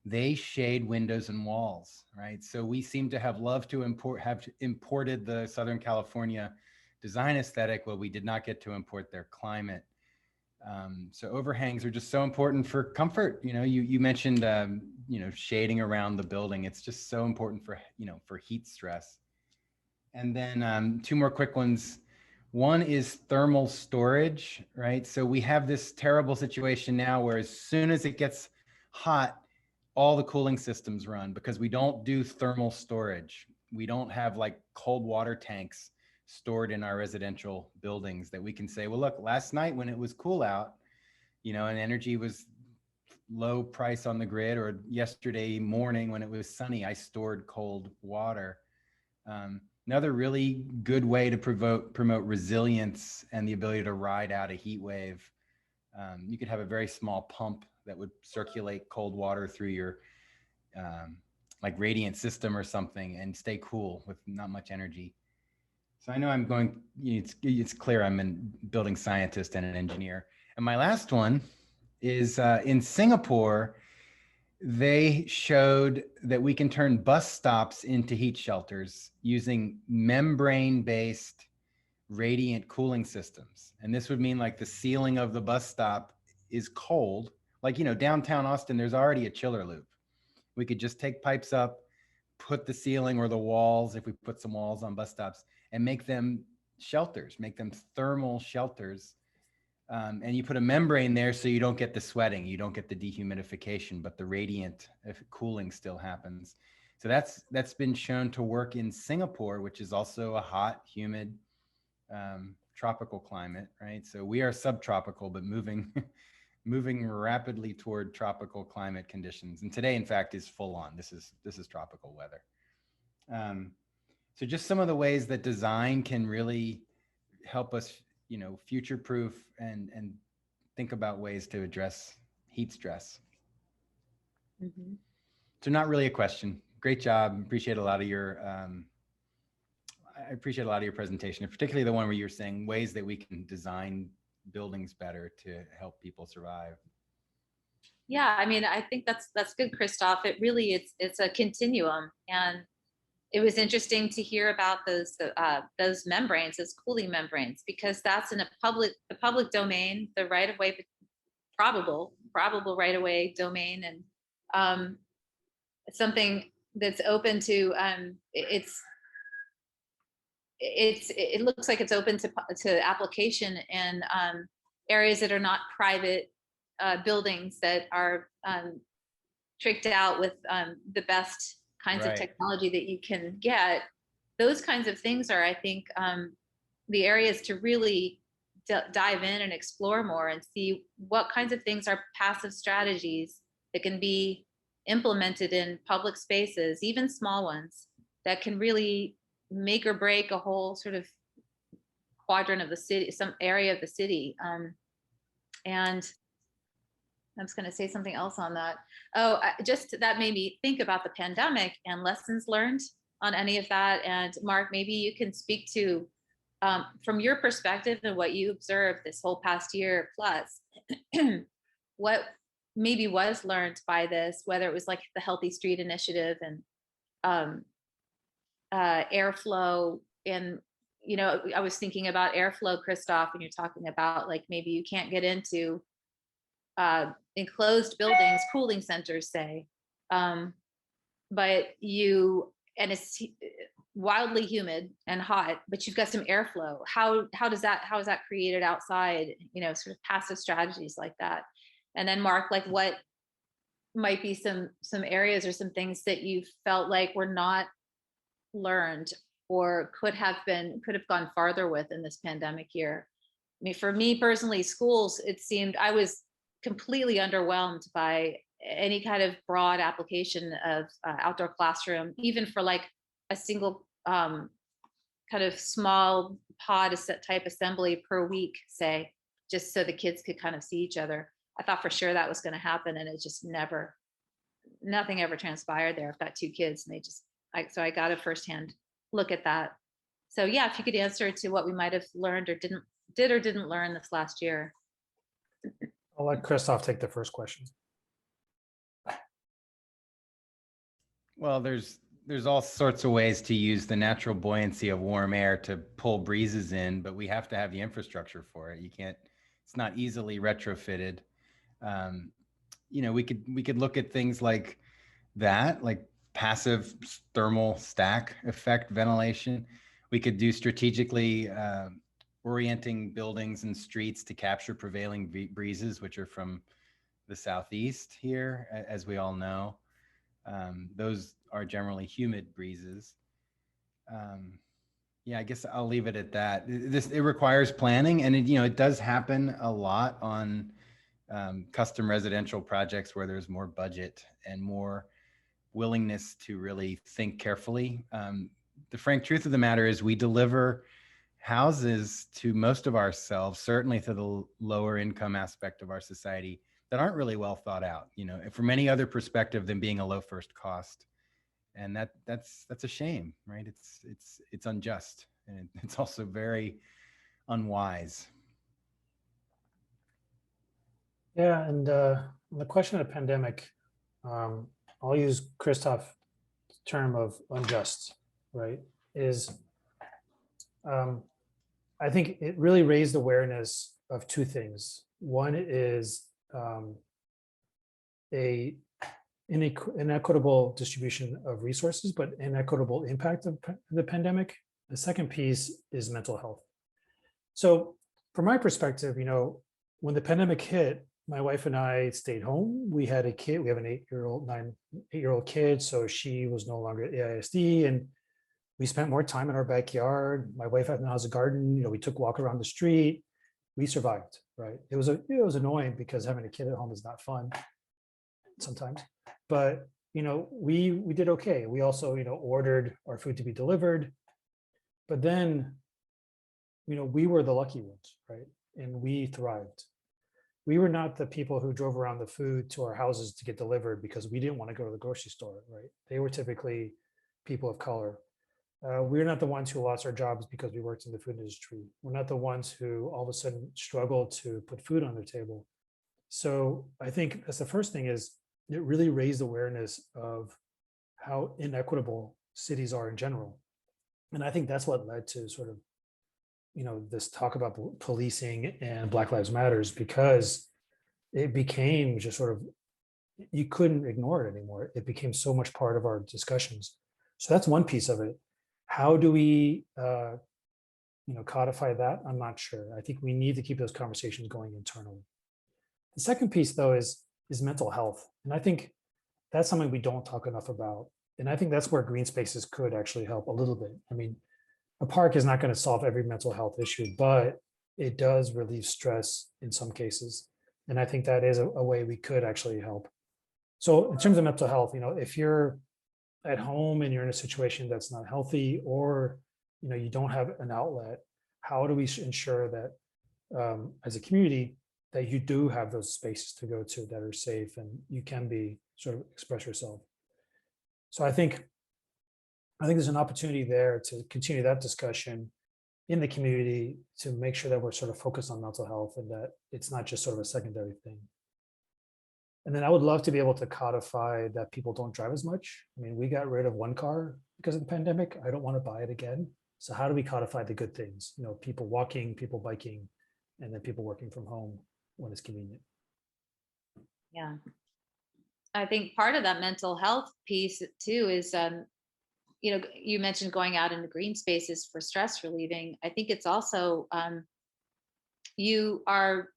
They shade windows and walls, right? So we seem to have loved to have imported the Southern California design aesthetic, but we did not get to import their climate. So overhangs are just so important for comfort. You mentioned, shading around the building. It's just so important for, for heat stress. And then 2 more quick ones. One is thermal storage, right? So we have this terrible situation now where as soon as it gets hot, all the cooling systems run because we don't do thermal storage. We don't have like cold water tanks stored in our residential buildings that we can say, well, look, last night when it was cool out, and energy was low price on the grid, or yesterday morning when it was sunny, I stored cold water. Another really good way to promote resilience and the ability to ride out a heat wave. You could have a very small pump that would circulate cold water through your like radiant system or something and stay cool with not much energy. So I know I'm going, it's clear I'm a building scientist and an engineer. And my last one is in Singapore, they showed that we can turn bus stops into heat shelters using membrane-based radiant cooling systems. And this would mean like the ceiling of the bus stop is cold. Like, downtown Austin, there's already a chiller loop. We could just take pipes up, put the ceiling or the walls, if we put some walls on bus stops, and make them shelters, make them thermal shelters. And you put a membrane there so you don't get the sweating, you don't get the dehumidification, but the radiant cooling still happens. So that's been shown to work in Singapore, which is also a hot, humid, tropical climate, right? So we are subtropical, but moving moving rapidly toward tropical climate conditions. And today, in fact, is full on. This is tropical weather. So just some of the ways that design can really help us, future-proof and think about ways to address heat stress.
Mm-hmm.
So not really a question. Great job. Appreciate a lot of your, I appreciate a lot of your presentation, and particularly the one where you're saying ways that we can design buildings better to help people survive.
Yeah, I mean, I think that's good, Christoph. It really, it's a continuum, and it was interesting to hear about those membranes, those cooling membranes, because that's in the public domain, the right of way, probable right of way domain, and something that's open to it looks like it's open to application in areas that are not private buildings that are tricked out with the best kinds of technology that you can get. Those kinds of things are, I think, the areas to really dive in and explore more and see what kinds of things are passive strategies that can be implemented in public spaces, even small ones, that can really make or break a whole sort of quadrant of the city, some area of the city. And I was going to say something else on that. Oh, just that made me think about the pandemic and lessons learned on any of that. And Mark, maybe you can speak to, from your perspective and what you observed this whole past year plus, what maybe was learned by this, whether it was like the Healthy Street Initiative and airflow. And, I was thinking about airflow, Christoph, and you're talking about like maybe you can't get into enclosed buildings, cooling centers, say, but and it's wildly humid and hot, but you've got some airflow. How is that created outside? Sort of passive strategies like that. And then Mark, like what might be some areas or some things that you felt like were not learned or could have gone farther with in this pandemic year? I mean, for me personally, schools, it seemed I was completely underwhelmed by any kind of broad application of outdoor classroom, even for like a single kind of small pod type assembly per week, say, just so the kids could kind of see each other. I thought for sure that was going to happen, and it just nothing ever transpired there. I've got two kids, and so I got a firsthand look at that. So yeah, if you could answer to what we might have learned or didn't learn this last year.
I'll let Christoph take the first question.
Well, there's all sorts of ways to use the natural buoyancy of warm air to pull breezes in, but we have to have the infrastructure for it. It's not easily retrofitted. We could look at things like that, like passive thermal stack effect ventilation. We could do strategically orienting buildings and streets to capture prevailing breezes, which are from the southeast here, as we all know. Those are generally humid breezes. Yeah, I guess I'll leave it at that. It requires planning, and it does happen a lot on custom residential projects where there's more budget and more willingness to really think carefully. The frank truth of the matter is we deliver houses to most of ourselves, certainly to the lower income aspect of our society, that aren't really well thought out, from any other perspective than being a low first cost. And that's a shame, right? It's unjust, and it's also very unwise.
Yeah, and on the question of the pandemic, I'll use Christoph's term of unjust, right? I think it really raised awareness of two things. One is a inequitable distribution of resources, but inequitable impact of the pandemic. The second piece is mental health. So from my perspective, when the pandemic hit, my wife and I stayed home. We had a kid. We have an 8-year-old kid. So she was no longer at AISD, and we spent more time in our backyard. My wife now has a garden. We took a walk around the street. we survived, right? It was annoying because having a kid at home is not fun sometimes, but we did okay. We also ordered our food to be delivered, but then we were the lucky ones, right? And we thrived. We were not the people who drove around the food to our houses to get delivered because we didn't want to go to the grocery store, right? They were typically people of color. We're not the ones who lost our jobs because we worked in the food industry. We're not the ones who all of a sudden struggled to put food on their table. So I think that's the first thing, is it really raised awareness of how inequitable cities are in general. And I think that's what led to sort of, this talk about policing and Black Lives Matters, because it became just sort of, you couldn't ignore it anymore. It became so much part of our discussions. So that's one piece of it. How do we, codify that? I'm not sure. I think we need to keep those conversations going internally. The second piece, though, is mental health, and I think that's something we don't talk enough about. And I think that's where green spaces could actually help a little bit. I mean, a park is not going to solve every mental health issue, but it does relieve stress in some cases. And I think that is a way we could actually help. So in terms of mental health, if you're at home and you're in a situation that's not healthy, or you don't have an outlet, how do we ensure that as a community that you do have those spaces to go to that are safe and you can be sort of express yourself? So I think there's an opportunity there to continue that discussion in the community, to make sure that we're sort of focused on mental health and that it's not just sort of a secondary thing. And then I would love to be able to codify that people don't drive as much. I mean, we got rid of one car because of the pandemic. I don't want to buy it again. So how do we codify the good things? People walking, people biking, and then people working from home when it's convenient.
Yeah. I think part of that mental health piece too is, you mentioned going out into green spaces for stress relieving. I think it's also, you are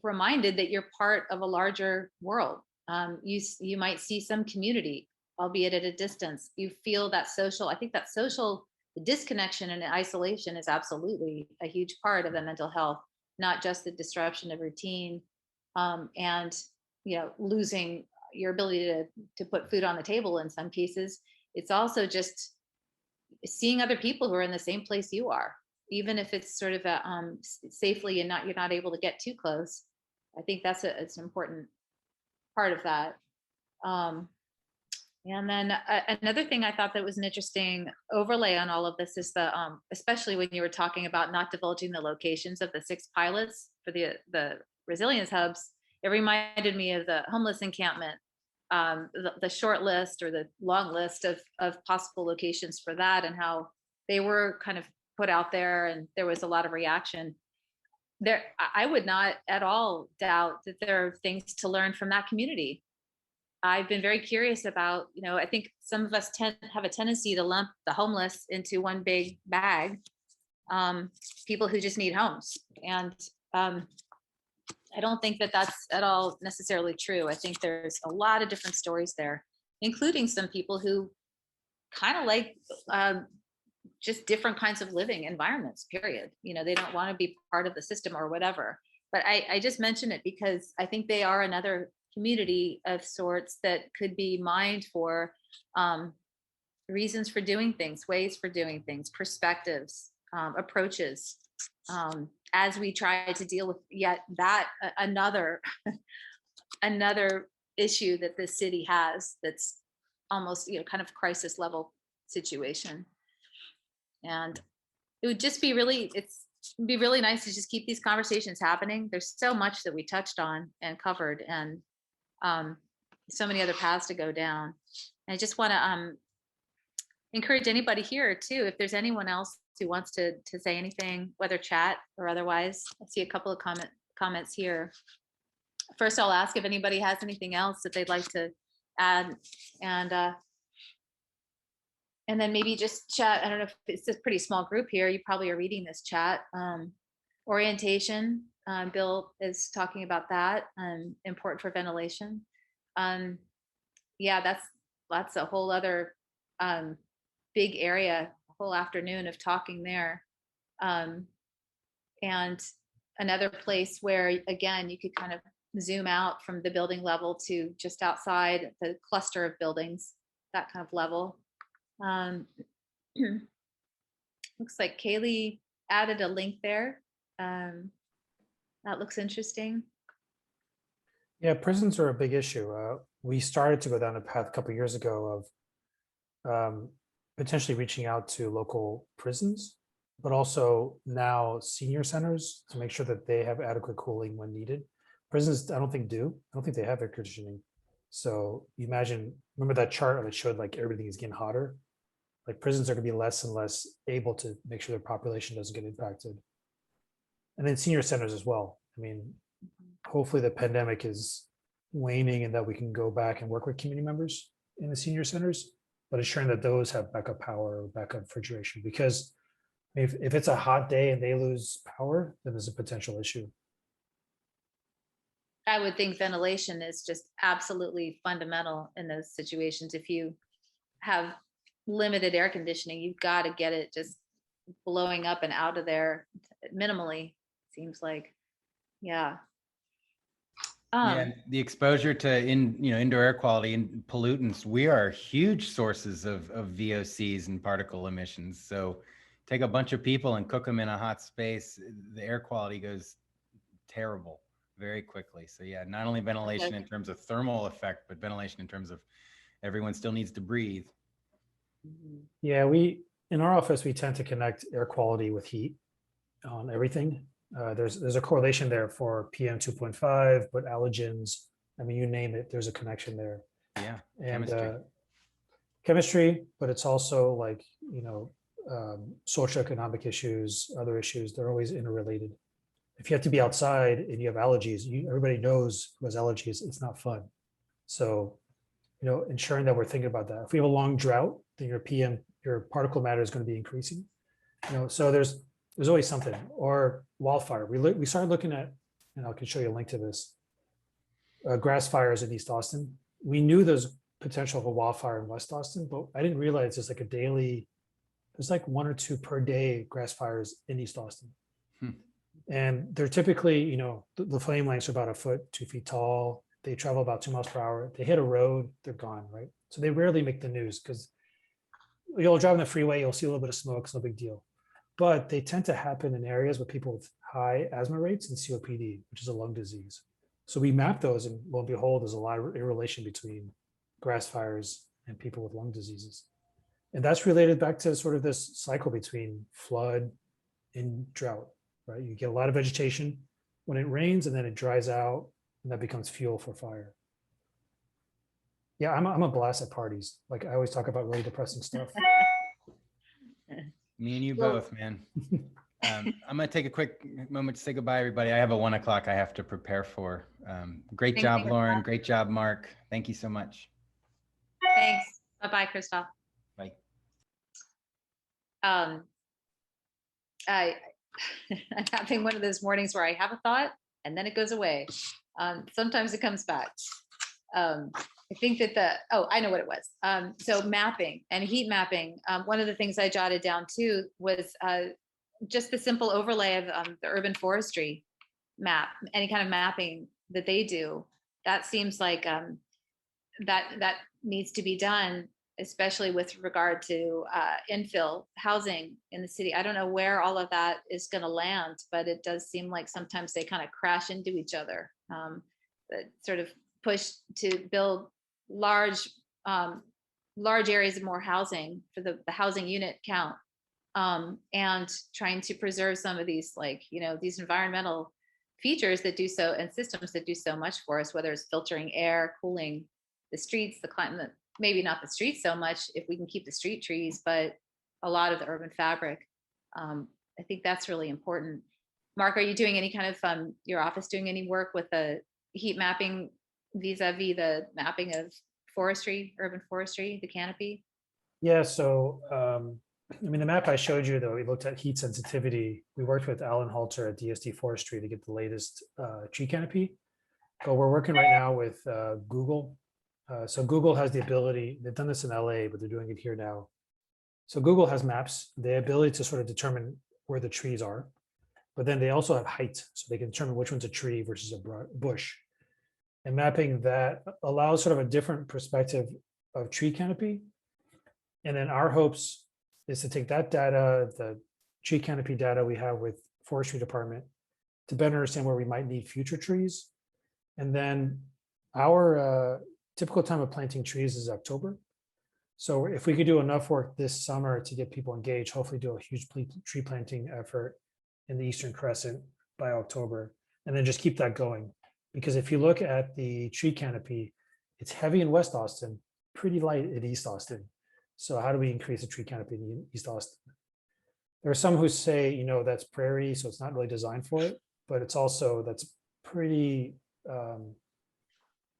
reminded that you're part of a larger world. You might see some community, albeit at a distance. You feel that social, I think that social disconnection and isolation is absolutely a huge part of the mental health, not just the disruption of routine, and losing your ability to put food on the table in some cases. It's also just seeing other people who are in the same place you are, even if it's sort of a, safely and you're not able to get too close. I think it's an important part of that. And then another thing I thought that was an interesting overlay on all of this is especially when you were talking about not divulging the locations of the 6 pilots for the resilience hubs, it reminded me of the homeless encampment, the short list or the long list of possible locations for that, and how they were kind of put out there and there was a lot of reaction. I would not at all doubt that there are things to learn from that community. I've been very curious about, I think some of us have a tendency to lump the homeless into one big bag, people who just need homes. And I don't think that that's at all necessarily true. I think there's a lot of different stories there, including some people who kind of like just different kinds of living environments, period. They don't want to be part of the system or whatever. But I just mention it because I think they are another community of sorts that could be mined for reasons for doing things, ways for doing things, perspectives, approaches, as we try to deal with yet another issue that the city has that's almost kind of crisis level situation. And it would just be really nice to just keep these conversations happening. There's so much that we touched on and covered, and so many other paths to go down. And I just want to encourage anybody here too, if there's anyone else who wants to say anything, whether chat or otherwise. I see a couple of comments here. First, I'll ask if anybody has anything else that they'd like to add, and then maybe just chat. I don't know if it's a pretty small group here. You probably are reading this chat. Orientation, Bill is talking about that, important for ventilation. Yeah, that's a whole other big area, a whole afternoon of talking there. And another place where, again, you could kind of zoom out from the building level to just outside the cluster of buildings, that kind of level. Looks like Kaylee added a link there. That looks interesting.
Yeah, prisons are a big issue. We started to go down a path a couple of years ago of potentially reaching out to local prisons, but also now senior centers to make sure that they have adequate cooling when needed. Prisons, I don't think do. I don't think they have air conditioning. So you imagine, remember that chart that showed like everything is getting hotter? Like prisons are gonna be less and less able to make sure their population doesn't get impacted. And then senior centers as well. I mean, hopefully the pandemic is waning and that we can go back and work with community members in the senior centers, but ensuring that those have backup power or backup refrigeration, because if it's a hot day and they lose power, then there's a potential issue.
I would think ventilation is just absolutely fundamental in those situations. If you have limited air conditioning, you've got to get it just blowing up and out of there minimally, seems like. Yeah.
Yeah, the exposure to indoor air quality and pollutants, we are huge sources of VOCs and particle emissions. So take a bunch of people and cook them in a hot space, the air quality goes terrible very quickly. So yeah, not only ventilation in terms of thermal effect, but ventilation in terms of everyone still needs to breathe.
Yeah, in our office, we tend to connect air quality with heat on everything. There's a correlation there for PM 2.5, but allergens, I mean, you name it, there's a connection there.
Yeah,
and
chemistry,
but it's also like, socioeconomic issues, other issues, they're always interrelated. If you have to be outside and you have allergies, everybody knows who has allergies, it's not fun. So, ensuring that we're thinking about that. If we have a long drought, then your particle matter is going to be increasing. So there's always something. Or wildfire. We started looking at, and I can show you a link to this, grass fires in East Austin. We knew there's potential of a wildfire in West Austin, but I didn't realize there's like 1 or 2 per day grass fires in East Austin. And they're typically, the flame lengths are about 1 foot, 2 feet tall. They travel about 2 miles per hour. They hit a road, they're gone, right? So they rarely make the news because you'll drive on the freeway, you'll see a little bit of smoke, it's no big deal. But they tend to happen in areas with people with high asthma rates and COPD, which is a lung disease. So we map those, and lo and behold, there's a lot of relation between grass fires and people with lung diseases. And that's related back to sort of this cycle between flood and drought, right? You get a lot of vegetation when it rains, and then it dries out, and that becomes fuel for fire. Yeah, I'm a blast at parties. Like I always talk about really depressing stuff.
Me and you both, man. I'm going to take a quick moment to say goodbye, everybody. I have a 1 o'clock I have to prepare for. Great job, Lauren. Great job, Mark. Thank you so much.
Thanks. Bye-bye, Christoph.
Bye.
I'm having one of those mornings where I have a thought and then it goes away. Sometimes it comes back. I think that I know what it was. So mapping and heat mapping. One of the things I jotted down too was just the simple overlay of the urban forestry map, any kind of mapping that they do. That seems like that needs to be done, especially with regard to infill housing in the city. I don't know where all of that is going to land, but it does seem like sometimes they kind of crash into each other. That sort of push to build large areas of more housing for the housing unit count, and trying to preserve some of these, like, these environmental features that do so, and systems that do so much for us, whether it's filtering air, cooling the streets, the climate, maybe not the streets so much if we can keep the street trees, but a lot of the urban fabric. I think that's really important. Mark, are you doing any kind of, your office doing any work with the heat mapping vis-a-vis the mapping of forestry, urban forestry, the Canopy?
Yeah, so the map I showed you, though, we looked at heat sensitivity. We worked with Alan Halter at DSD Forestry to get the latest tree canopy. But we're working right now with Google. So Google has the ability, they've done this in LA, but they're doing it here now. So Google has maps, the ability to sort of determine where the trees are. but then they also have height, so they can determine which one's a tree versus a bush. And mapping that allows sort of a different perspective of tree canopy. And then our hopes is to take that data, the tree canopy data we have with forestry department, to better understand where we might need future trees. And then our typical time of planting trees is October. So if we could do enough work this summer to get people engaged, hopefully do a huge tree planting effort in the Eastern Crescent by October, and then just keep that going. Because if you look at the tree canopy, it's heavy in West Austin, pretty light in East Austin. So how do we increase the tree canopy in East Austin? There are some who say, you know, that's prairie, so it's not really designed for it, but it's also, that's pretty,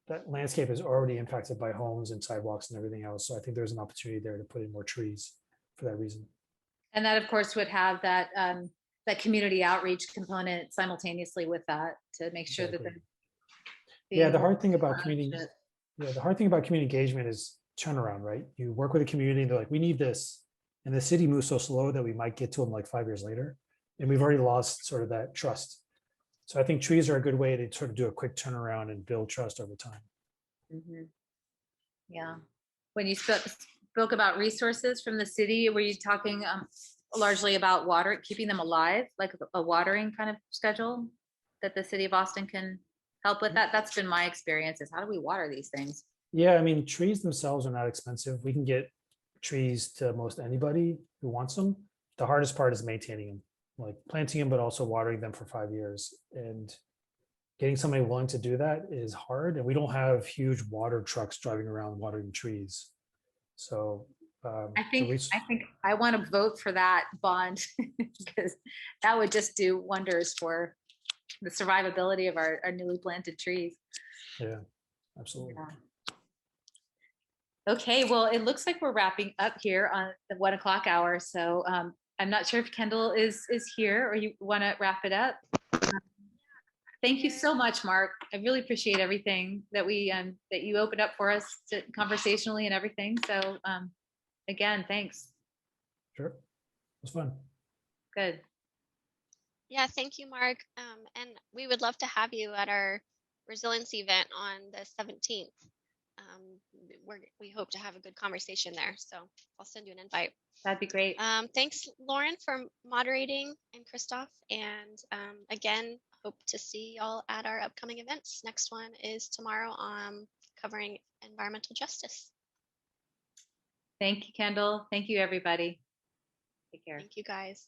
that landscape is already impacted by homes and sidewalks and everything else. So I think there's an opportunity there to put in more trees for that reason.
And that, of course, would have that that community outreach component simultaneously with that to make sure
Exactly.
that
Yeah, the hard thing about community engagement is turnaround, right? You work with a community and they're like, we need this. And the city moves so slow that we might get to them like 5 years later. And we've already lost sort of that trust. So I think trees are a good way to sort of do a quick turnaround and build trust over time.
Yeah. When you spoke about resources from the city, were you talking largely about water, keeping them alive, like a watering kind of schedule that the city of Austin can help with that? That's been my experience, is how do we water these things?
Yeah, I mean, trees themselves are not expensive. We can get trees to most anybody who wants them. The hardest part is maintaining them, like planting them, but also watering them for 5 years. And getting somebody willing to do that is hard. And we don't have huge water trucks driving around watering trees. So
I think I want to vote for that bond because that would just do wonders for the survivability of our newly planted trees.
Yeah, absolutely.
Yeah. Okay, well, it looks like we're wrapping up here on the 1 o'clock hour. So I'm not sure if Kendall is here or you want to wrap it up. Thank you so much, Mark. I really appreciate everything that that you opened up for us conversationally and everything. So again, thanks.
Sure, it was fun.
Good.
Yeah, thank you, Mark. And we would love to have you at our resiliency event on the 17th. We hope to have a good conversation there. So I'll send you an invite.
That'd be great.
Thanks, Lauren, for moderating, and Christoph. And again, hope to see y'all at our upcoming events. Next one is tomorrow covering environmental justice.
Thank you, Kendall. Thank you, everybody. Take care.
Thank you, guys.